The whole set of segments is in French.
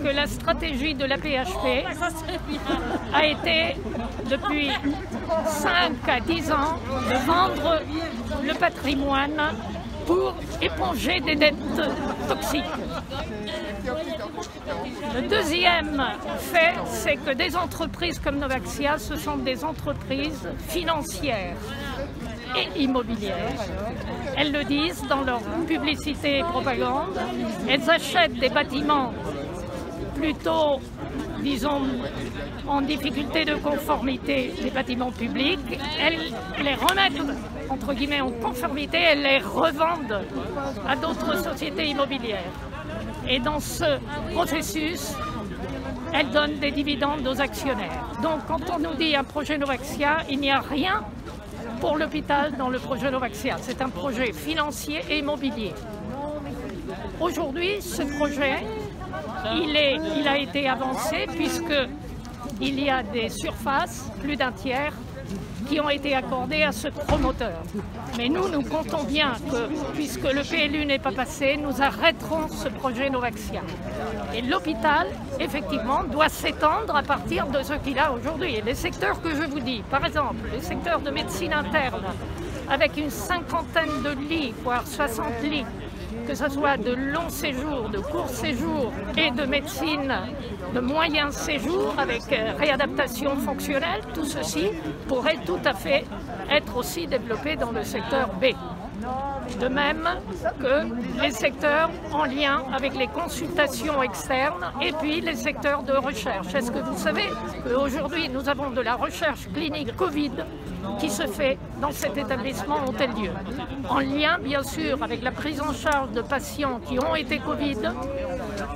que la stratégie de la PHP a été, depuis 5 à 10 ans, de vendre le patrimoine pour éponger des dettes toxiques. Le deuxième fait, c'est que des entreprises comme Novaxia, ce sont des entreprises financières et immobilières. Elles le disent dans leur publicité et propagande. Elles achètent des bâtiments plutôt, disons, en difficulté de conformité, des bâtiments publics. Elles les remettent, entre guillemets, en conformité, elles les revendent à d'autres sociétés immobilières. Et dans ce processus, elles donnent des dividendes aux actionnaires. Donc quand on nous dit un projet Novaxia, il n'y a rien pour l'hôpital dans le projet Novaxia. C'est un projet financier et immobilier. Aujourd'hui, ce projet, il a été avancé puisqu'il y a des surfaces, plus d'un tiers, qui ont été accordées à ce promoteur. Mais nous comptons bien que, puisque le PLU n'est pas passé, nous arrêterons ce projet Novaxia. Et l'hôpital, effectivement, doit s'étendre à partir de ce qu'il a aujourd'hui. Et les secteurs que je vous dis, par exemple, les secteurs de médecine interne, avec une 50aine de lits, voire 60 lits, que ce soit de long séjour, de court séjour et de médecine de moyen séjour avec réadaptation fonctionnelle, tout ceci pourrait tout à fait être aussi développé dans le secteur B. De même que les secteurs en lien avec les consultations externes et puis les secteurs de recherche. Est-ce que vous savez qu'aujourd'hui nous avons de la recherche clinique Covid qui se fait dans cet établissement Hôtel-Dieu, en lien bien sûr avec la prise en charge de patients qui ont été Covid,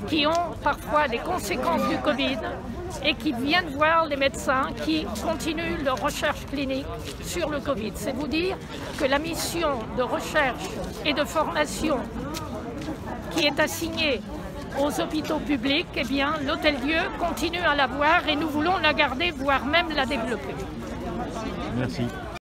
qui ont parfois des conséquences du Covid et qui viennent voir les médecins qui continuent leur recherche clinique sur le Covid. C'est vous dire que la mission de recherche et de formation qui est assignée aux hôpitaux publics, eh bien l'Hôtel-Dieu continue à l'avoir et nous voulons la garder, voire même la développer. Merci.